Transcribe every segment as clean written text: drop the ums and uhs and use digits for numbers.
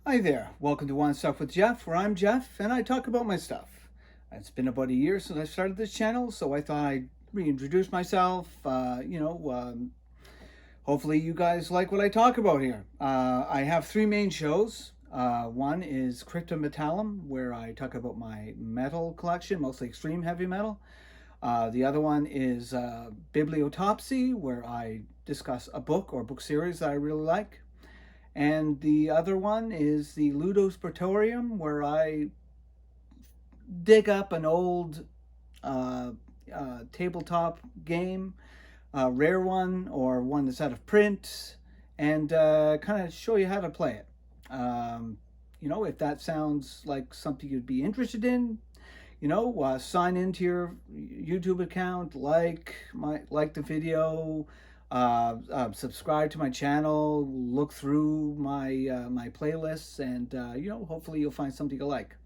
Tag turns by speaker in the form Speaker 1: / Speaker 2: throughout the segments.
Speaker 1: Hi there, welcome to One Stuff with Jeff, where I'm Jeff and I talk about my stuff. It's been about a year since I started this channel, so I thought I'd reintroduce myself. Hopefully you guys like what I talk about here. I have three main shows. One is Crypta Metallum, where I talk about my metal collection, mostly extreme heavy metal. The other one is Bibliotopsy, where I discuss a book or book series that I really like. And the other one is the Ludos Praetorium, where I dig up an old tabletop game, a rare one or one that's out of print, and kind of show you how to play it. If that sounds like something you'd be interested in, sign into your YouTube account, like the video, subscribe to my channel, look through my my playlists, and hopefully you'll find something you like.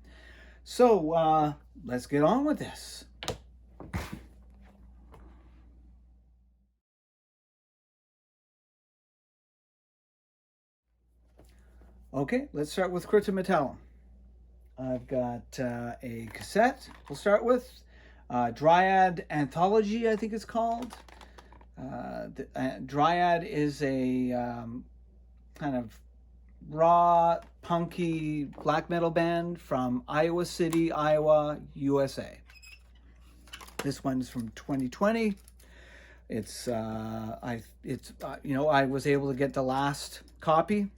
Speaker 1: So let's get on with this. Okay, let's start with Crypta Metallum. I've got a cassette. We'll start with Dryad Anthology, I think it's called. Dryad is a kind of raw, punky black metal band from Iowa City, Iowa, USA. This one's from 2020. I was able to get the last copy.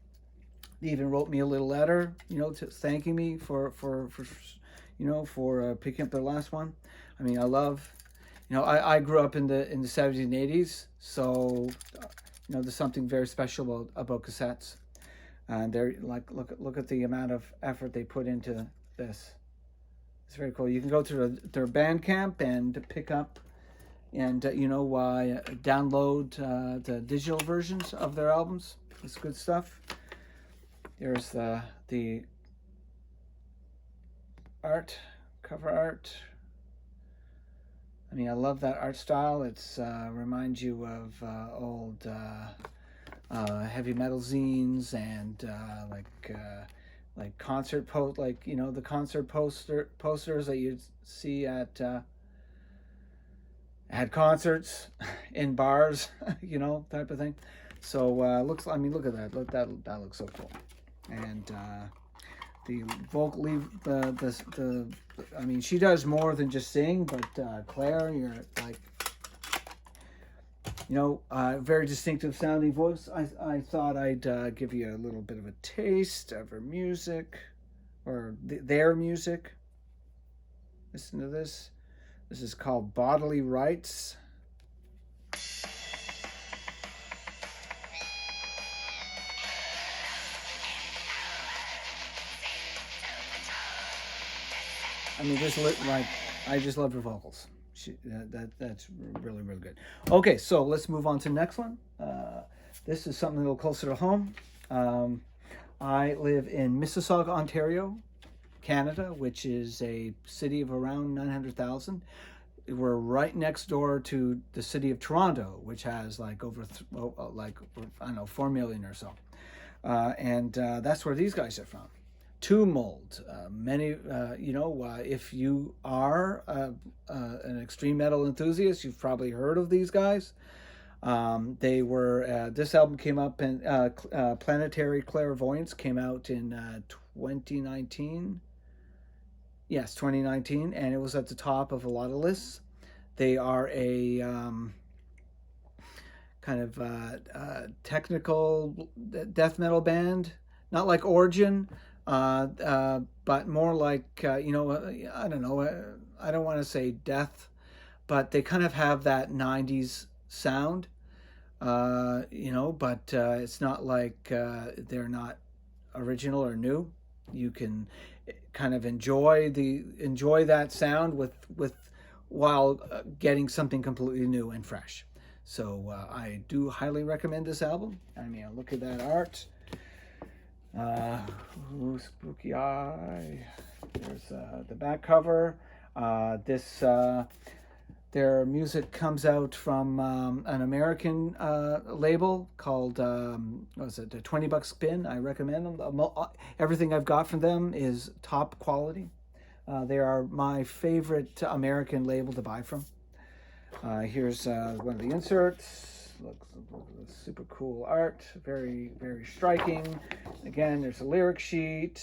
Speaker 1: They even wrote me a little letter, thanking me for picking up their last one. I mean, I grew up in the 70s and 80s, so there's something very special about cassettes. And they're like, look at the amount of effort they put into this. It's very cool. You can go to their Bandcamp and pick up and download the digital versions of their albums. It's good stuff. There's the art, cover art. I mean, I love that art style. It's reminds you of old heavy metal zines and like concert the concert posters that you'd see at concerts in bars, type of thing. So look at that. That looks so cool. And the vocal, she does more than just sing, but Claire, you're like, very distinctive sounding voice. I thought I'd give you a little bit of a taste of her music, or their music. Listen to this. This is called Bodily Rights. I mean, I just love her vocals. That's really, really good. Okay, so let's move on to the next one. This is something a little closer to home. I live in Mississauga, Ontario, Canada, which is a city of around 900,000. We're right next door to the city of Toronto, which has over 4 million or so. And that's where these guys are from. Tumult. If you are an extreme metal enthusiast, you've probably heard of these guys. They were this album came up in Planetary Clairvoyance came out in 2019. Yes, 2019, and it was at the top of a lot of lists. They are a kind of technical death metal band, not like Origin. But more like, I don't know, I don't want to say death, but they kind of have that 90s sound, but it's not like they're not original or new. You can kind of enjoy that sound while getting something completely new and fresh. So I do highly recommend this album. I mean, look at that art. Spooky eye. There's the back cover. This Their music comes out from an American label called, what was it, the 20 Buck Spin. I recommend them. Everything I've got from them is top quality. They are my favorite American label to buy from. Here's one of the inserts. Looks super cool art. Very, very striking. Again, there's a lyric sheet.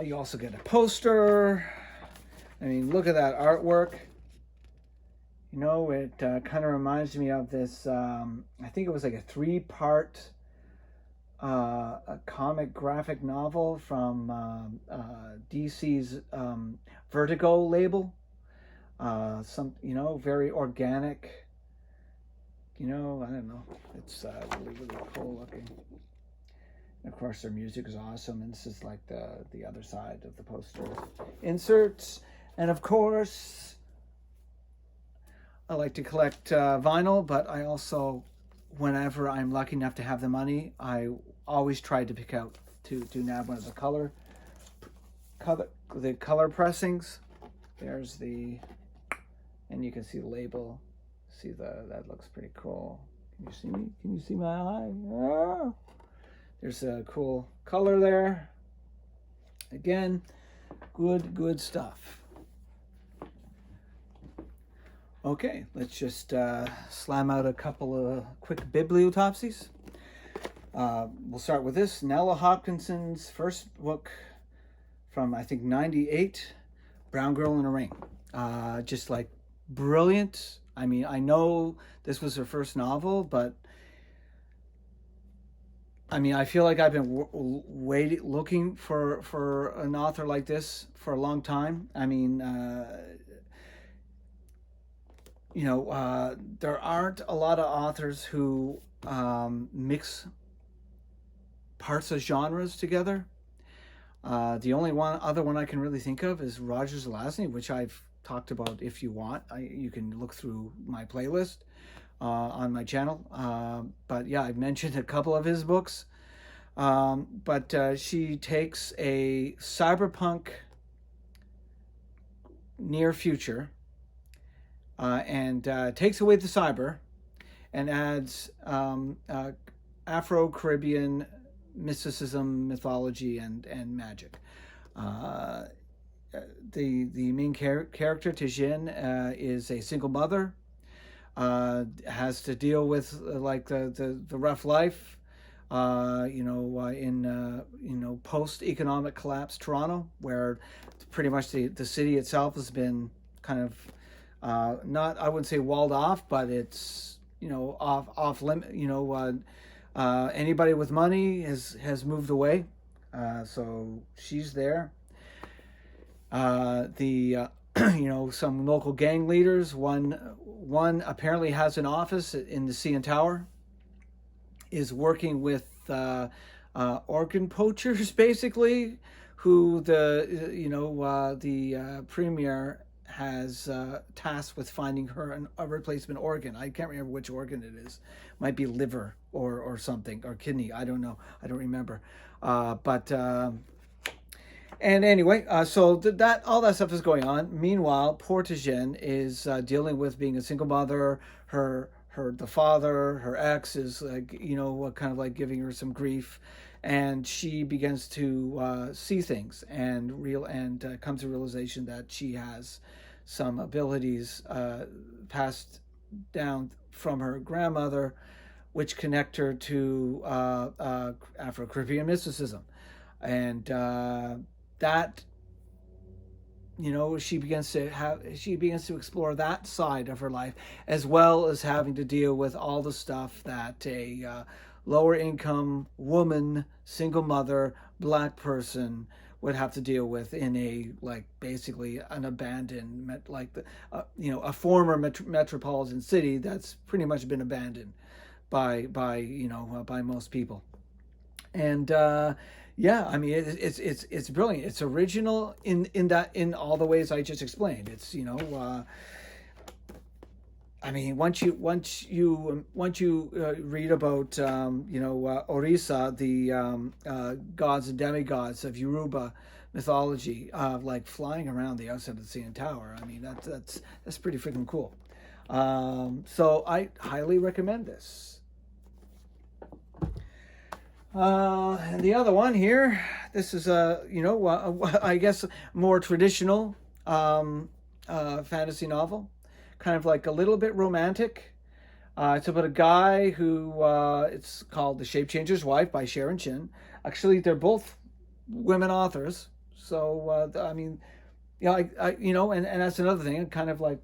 Speaker 1: You also get a poster. I mean, look at that artwork. You know, it kind of reminds me of this, I think it was like a 3-part a comic graphic novel from DC's Vertigo label. You know, very organic. You know, I don't know. It's really, really cool looking. And of course, their music is awesome, and this is like the other side of the poster inserts. And of course, I like to collect vinyl, but I also, whenever I'm lucky enough to have the money, I always try to pick out to nab one of the color pressings. There's the, and you can see the label. See that looks pretty cool. Can you see me? Can you see my eye? Ah! There's a cool color there. Again, good stuff. Okay, let's just slam out a couple of quick bibliotopsies. We'll start with this. Nalo Hopkinson's first book from, I think, 98, Brown Girl in a Ring. Just like brilliant. I mean, I know this was her first novel, but I mean, I feel like I've been looking for an author like this for a long time. I mean, you know, there aren't a lot of authors who mix parts of genres together. The only other one I can really think of is Roger Zelazny, which I've talked about. If you want, you can look through my playlist on my channel. But yeah, I've mentioned a couple of his books. But she takes a cyberpunk near future and takes away the cyber and adds Afro-Caribbean mysticism, mythology, and magic. The main character, Shinn, is a single mother, has to deal with like the rough life, you know, post-economic collapse Toronto, where pretty much the city itself has been kind of not, I wouldn't say walled off, but it's, you know, off limit. You know, anybody with money has moved away, so she's there. You know, some local gang leaders. One apparently has an office in the CN Tower. Is working with organ poachers, basically, who the premier has tasked with finding her a replacement organ. I can't remember which organ it is. Might be liver or something, or kidney. I don't know. I don't remember. And anyway, so that all that stuff is going on. Meanwhile, poor Shinn is dealing with being a single mother. The father, her ex, is like, you know, kind of like giving her some grief, and she begins to see things and comes to realization that she has some abilities passed down from her grandmother, which connect her to Afro-Caribbean mysticism, and that, you know, she begins to explore that side of her life, as well as having to deal with all the stuff that a lower income woman, single mother, black person would have to deal with in a, like, basically an abandoned, like, you know, a former metropolitan city that's pretty much been abandoned by most people. And yeah, I mean, it's brilliant. It's original in all the ways I just explained. It's, you know, I mean, once you read about you know, Orisa, the gods and demigods of Yoruba mythology, like flying around the outside of the CN Tower. I mean, that's pretty freaking cool. So I highly recommend this. And the other one here, this is I guess more traditional fantasy novel, kind of like a little bit romantic. It's about a guy who it's called The Shape Changer's Wife by Sharon Shinn. Actually, they're both women authors. So I mean, yeah, and that's another thing. Kind of like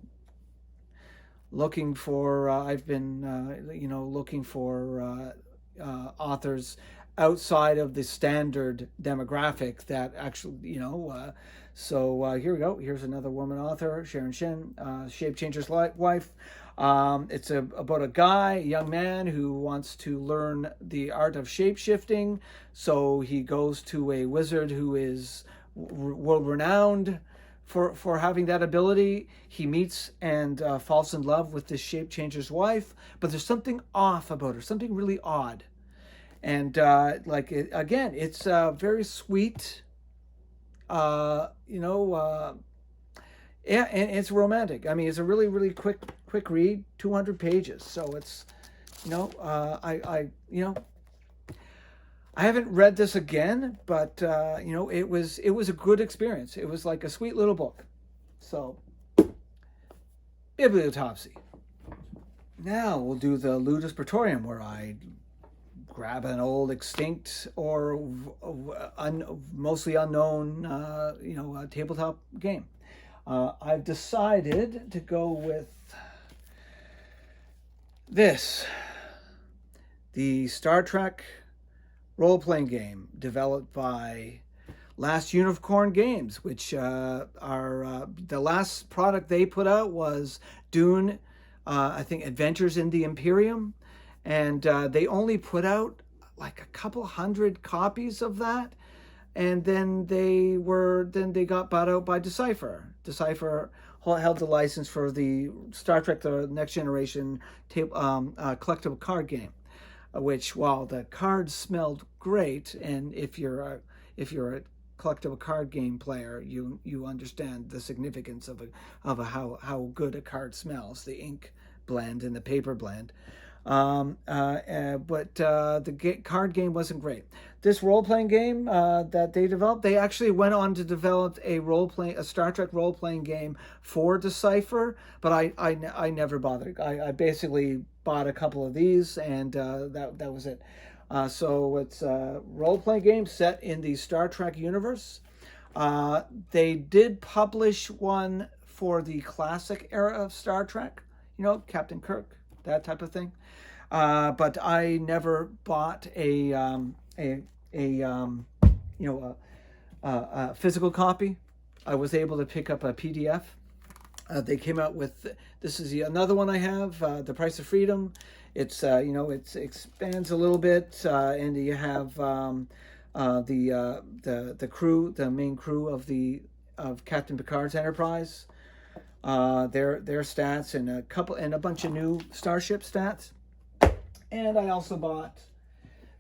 Speaker 1: looking for. I've been looking for authors outside of the standard demographic that actually, so here we go. Here's another woman author, Sharon Shinn, Shape Changer's Wife. It's about a guy, a young man who wants to learn the art of shape shifting. So he goes to a wizard who is world renowned for having that ability. He meets and falls in love with this shape changer's wife, but there's something off about her, something really odd. And again, it's very sweet, yeah, and it's romantic. I mean, it's a really, really quick read, 200 pages. So it's, I haven't read this again, but it was a good experience. It was like a sweet little book. So, Bibliotopsy. Now we'll do the Ludos Praetorium, where I grab an old extinct or mostly unknown, tabletop game. I've decided to go with this, the Star Trek role-playing game developed by Last Unicorn Games, which are the last product they put out was Dune, I think Adventures in the Imperium, and they only put out like a couple hundred copies of that, and then they got bought out by Decipher. Decipher held the license for the Star Trek: The Next Generation collectible card game, which, while the cards smelled great, and if you're a collectible card game player, you understand the significance of how good a card smells, the ink blend and the paper blend. But the card game wasn't great. This role-playing game that they developed, they actually went on to develop a Star Trek role-playing game for Decipher, but I never bothered. I basically bought a couple of these, and that was it. So it's a role-playing game set in the Star Trek universe. They did publish one for the classic era of Star Trek, Captain Kirk, that type of thing. But I never bought a physical copy. I was able to pick up a PDF. They came out with, this is another one I have, The Price of Freedom. It's it expands a little bit, and you have the crew, the main crew of Captain Picard's Enterprise, their stats, and a bunch of new Starship stats. And I also bought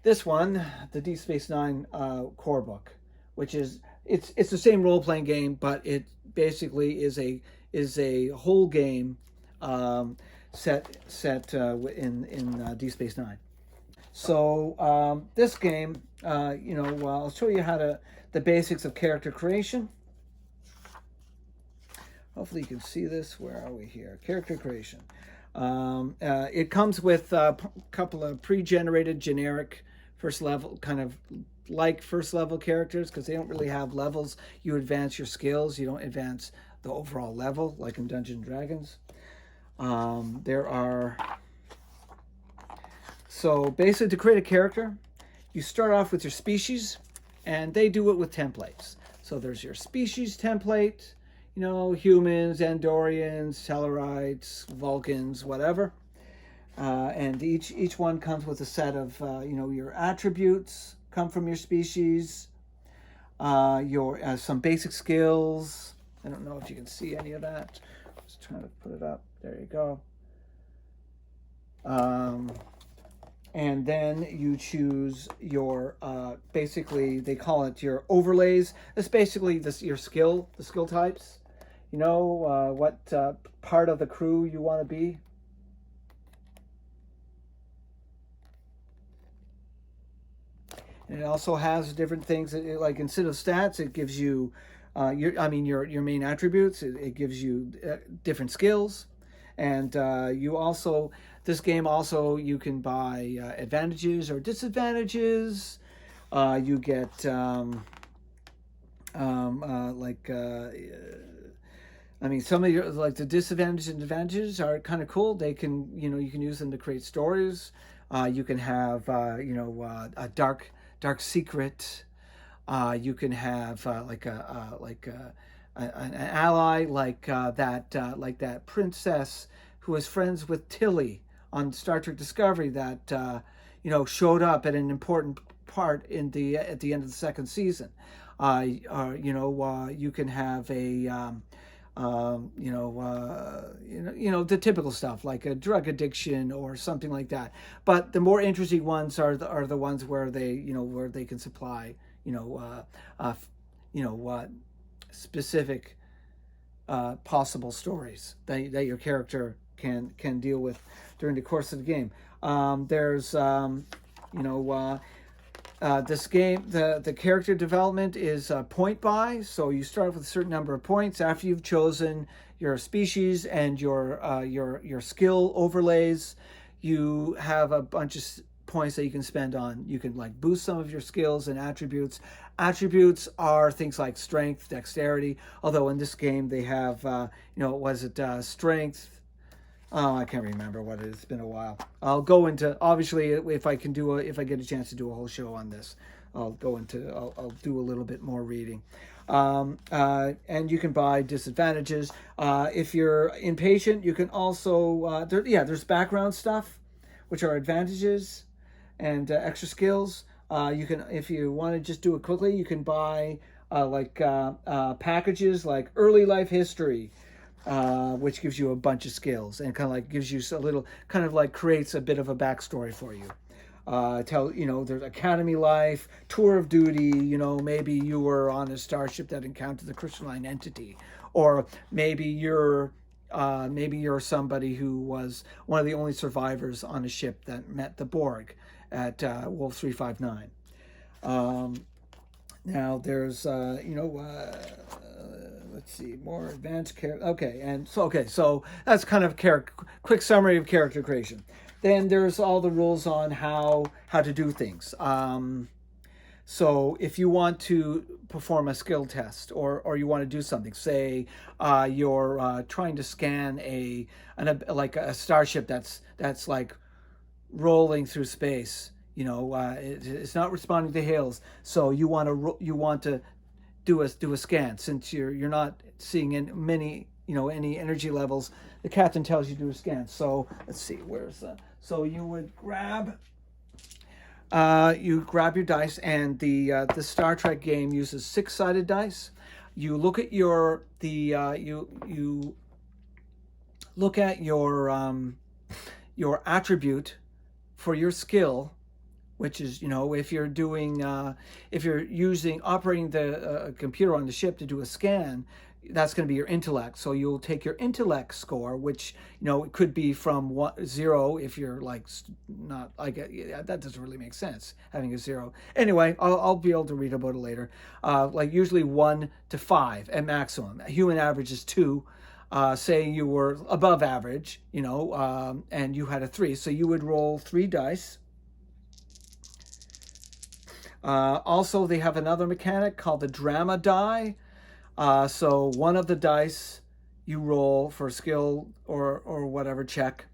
Speaker 1: this one, the Deep Space Nine core book, which is it's the same role playing game, but it basically is a whole game set in Deep Space Nine. So this game, I'll show you the basics of character creation. Hopefully you can see this. Where are we here? Character creation. It comes with a couple of pre-generated generic first level, kind of like first level characters, because they don't really have levels. You advance your skills. You don't advance the overall level like in Dungeons & Dragons. So basically, to create a character, you start off with your species, and they do it with templates. So there's your species template, humans, Andorians, Tellarites, Vulcans, whatever. And each one comes with a set of, your attributes come from your species, your some basic skills. I don't know if you can see any of that. Just trying to put it up. There you go. and then you choose your basically they call it your overlays. It's basically the skill types. You know what part of the crew you want to be. And it also has different things. Like instead of stats, it gives you your main attributes. It gives you different skills, and you also this game also you can buy advantages or disadvantages. You get some of your like the disadvantages and advantages are kind of cool. They can you can use them to create stories. You can have a dark secret. You can have an ally like that princess who was friends with Tilly on Star Trek Discovery that showed up at an important part at the end of the second season. You can have a the typical stuff like a drug addiction or something like that. But the more interesting ones are the ones where they can supply specific possible stories that your character can deal with during the course of the game. There's this game, the character development is point buy, so you start with a certain number of points after you've chosen your species and your skill overlays. You have a bunch of points that you can spend on. You can like boost some of your skills and attributes. Attributes are things like strength, dexterity. Although in this game they have, strength. Oh, I can't remember what it is. It's been a while. I'll go into, obviously, if I get a chance to do a whole show on this, I'll do a little bit more reading. And you can buy disadvantages. If you're impatient, you can also, there's background stuff, which are advantages and extra skills. You can, if you want to just do it quickly, you can buy packages like early life history, which gives you a bunch of skills and kind of like gives you a little, kind of like creates a bit of a backstory for you. There's academy life, tour of duty, maybe you were on a starship that encountered the crystalline entity, or maybe you're somebody who was one of the only survivors on a ship that met the Borg at Wolf 359. Now there's let's see, more advanced character. So that's kind of quick summary of character creation. Then there's all the rules on how to do things. So if you want to perform a skill test or you want to do something, say you're trying to scan a starship that's like rolling through space. It's not responding to hails. So you want to do a scan. Since you're not seeing any energy levels, the captain tells you to do a scan. So let's see, where's that? So you would grab your dice, and the Star Trek game uses 6-sided dice. You look at you look at your attribute for your skill, which is, if you're operating the computer on the ship to do a scan, that's going to be your intellect. So you'll take your intellect score, which, it could be from 0 if you're like not like, that doesn't really make sense, having a 0. Anyway, I'll be able to read about it later. Like usually 1 to 5 at maximum. Human average is 2. Say you were above average, and you had a 3. So you would roll 3 dice. Also, they have another mechanic called the drama die. So one of the dice you roll for skill or whatever check,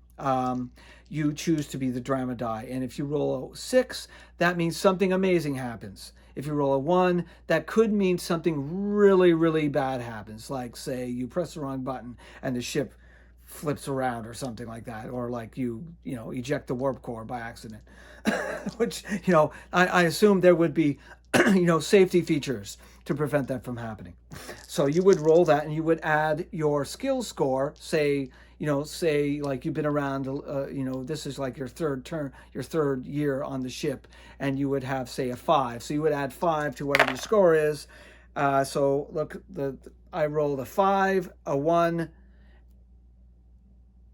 Speaker 1: you choose to be the drama die. And if you roll a 6, that means something amazing happens. If you roll a 1, that could mean something really, really bad happens. Like, say, you press the wrong button and the ship flips around or something like that. Or like you eject the warp core by accident. Which, I assume there would be, safety features to prevent that from happening. So you would roll that and you would add your skill score, say, say like you've been around, this is like your third year on the ship, and you would have, say, a 5. So you would add 5 to whatever your score is. So look, I rolled a 5, a 1,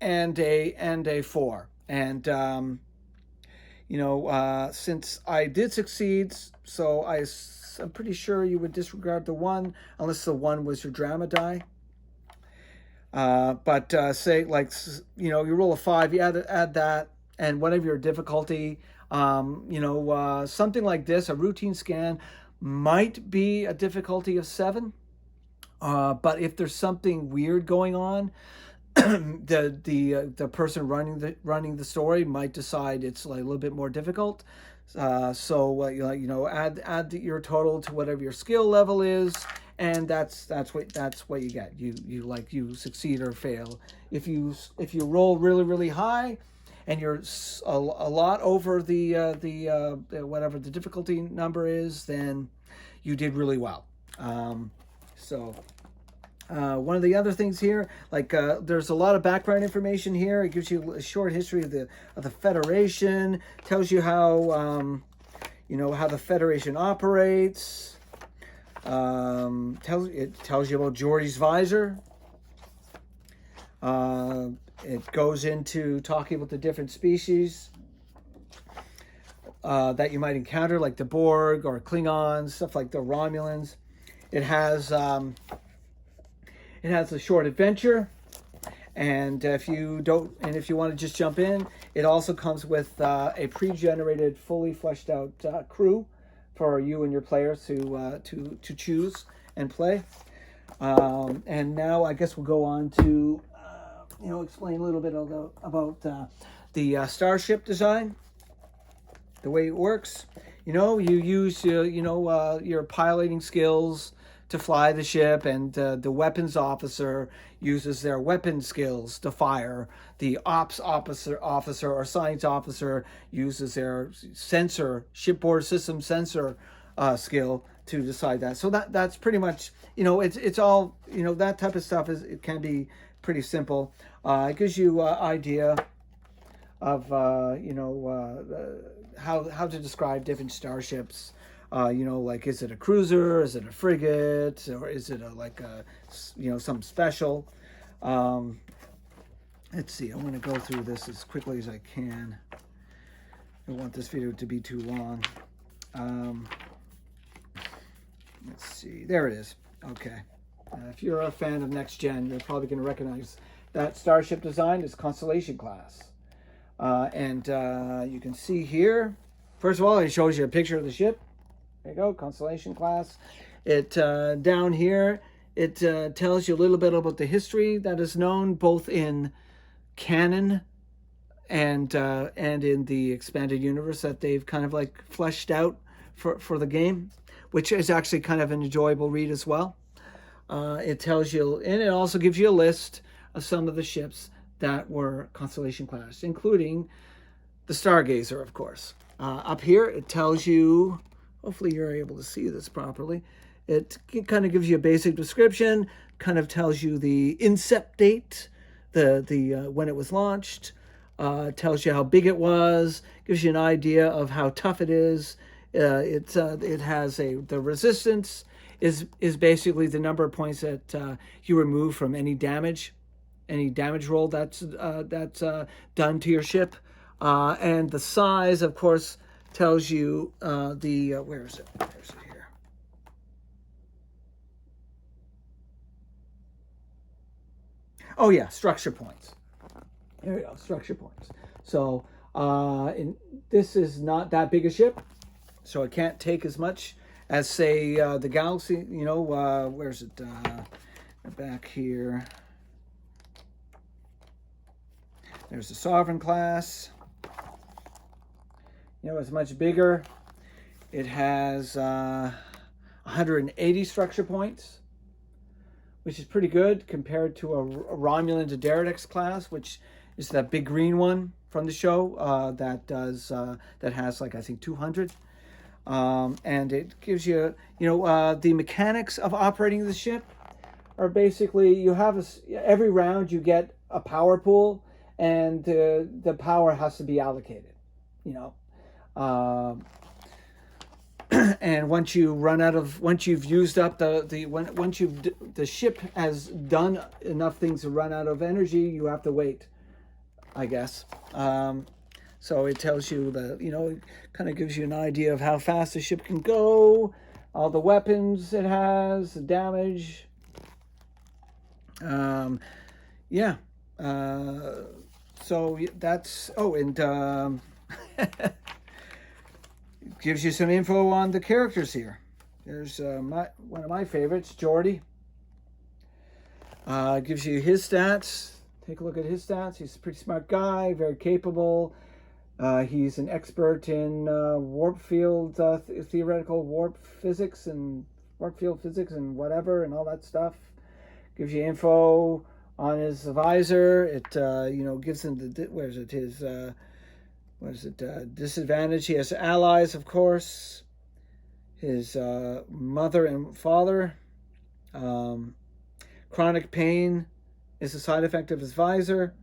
Speaker 1: and a 4. And since I did succeed, so I'm pretty sure you would disregard the 1 unless the 1 was your drama die. But say like you roll a 5, you add that, and whatever your difficulty, something like this, a routine scan might be a difficulty of 7. But if there's something weird going on, the person running the story might decide it's like a little bit more difficult. So add your total to whatever your skill level is, and that's what you get. You succeed or fail. If you roll really, really high, and you're a lot over the whatever the difficulty number is, then you did really well. One of the other things here, like there's a lot of background information here. It gives you a short history of the Federation, tells you how how the Federation operates. It tells you about Geordi's visor. It goes into talking about the different species that you might encounter, like the Borg or Klingons, stuff like the Romulans. It has a short adventure, and if you want to just jump in, it also comes with a pre-generated, fully fleshed out crew for you and your players to choose and play. And now I guess we'll go on to explain a little bit about the Starship Design, the way it works. You use your piloting skills to fly the ship, and the weapons officer uses their weapon skills to fire. The ops officer or science officer uses their shipboard system sensor skill to decide that. So that's pretty much, it's all, that type of stuff it can be pretty simple. It gives you an idea of how to describe different starships. Like, is it a cruiser? Is it a frigate? Or is it something special? Let's see. I'm going to go through this as quickly as I can. I don't want this video to be too long. Let's see. There it is. Okay. If you're a fan of Next Gen, you're probably going to recognize that Starship Design is Constellation class. And you can see here, first of all, it shows you a picture of the ship. There you go, Constellation class. It down here, it tells you a little bit about the history that is known both in canon and in the expanded universe that they've kind of like fleshed out for the game, which is actually kind of an enjoyable read as well. It tells you, and it also gives you a list of some of the ships that were Constellation class, including the Stargazer, of course. Up here, it tells you, hopefully you're able to see this properly. It kind of gives you a basic description, kind of tells you the incept date, the when it was launched, tells you how big it was, gives you an idea of how tough it is. It has the resistance is basically the number of points that you remove from any damage roll that's done to your ship, and the size, of course, tells you where is it? There's it here. Oh yeah, structure points. There we go, structure points. So this is not that big a ship, so it can't take as much as, say, the Galaxy. Where's it? Back here. There's the Sovereign class. It's much bigger. It has 180 structure points, which is pretty good compared to a Romulan to Derridex class, which is that big green one from the show that has, like, I think 200. And it gives you, the mechanics of operating the ship are basically, you have every round you get a power pool, and the power has to be allocated, you know. And once you've used up the ship has done enough things to run out of energy, you have to wait, I guess. So it tells you that, you know, it kind of gives you an idea of how fast the ship can go, all the weapons it has, the damage. Yeah. So that's, and gives you some info on the characters here. There's one of my favorites, Geordie. Gives you his stats. Take a look at his stats. He's a pretty smart guy, very capable. He's an expert in warp field, theoretical warp physics and warp field physics and whatever and all that stuff. Gives you info on his visor. It gives him disadvantage. He has allies, of course. His mother and father. Chronic pain is a side effect of his visor.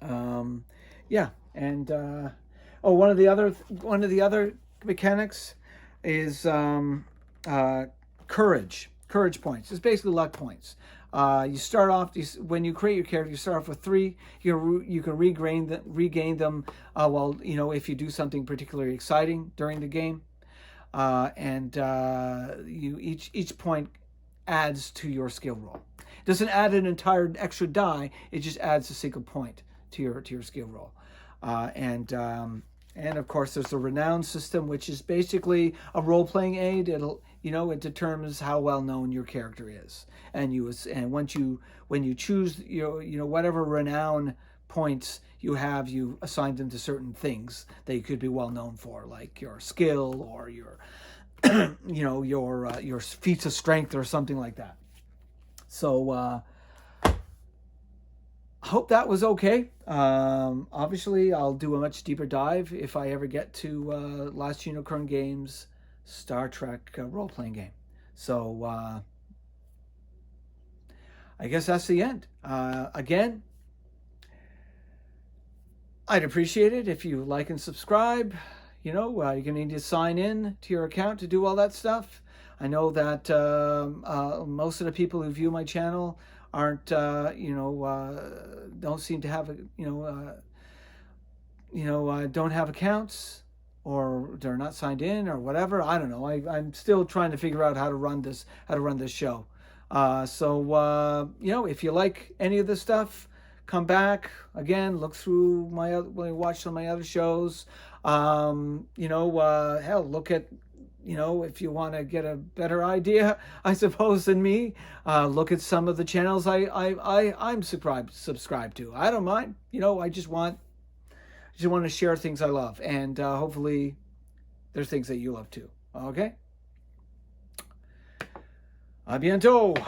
Speaker 1: Yeah, and one of the other mechanics is courage points. It's basically luck points. You start off, when you create your character, you start off with 3. You can regain them if you do something particularly exciting during the game, each point adds to your skill roll. It doesn't add an entire extra die. It just adds a single point to your skill roll. And of course there's the Renown System, which is basically a role-playing aid. It determines how well known your character is, and when you choose whatever renown points you have, you assign them to certain things that you could be well known for, like your skill or your your feats of strength or something like that. So I hope that was okay. Obviously, I'll do a much deeper dive if I ever get to Last Unicorn Games Star Trek role-playing game. So I guess that's the end. Again, I'd appreciate it if you like and subscribe. You're going to need to sign in to your account to do all that stuff. I know that most of the people who view my channel aren't, don't seem to have, don't have accounts, or they're not signed in or whatever. I don't know. I'm still trying to figure out how to run this show. So if you like any of this stuff, come back again, look through watch some of my other shows. Hell, look at, if you want to get a better idea, I suppose, than me, look at some of the channels I'm subscribed to. I don't mind. I just want to share things I love, and hopefully there's things that you love too. Okay? A bientôt.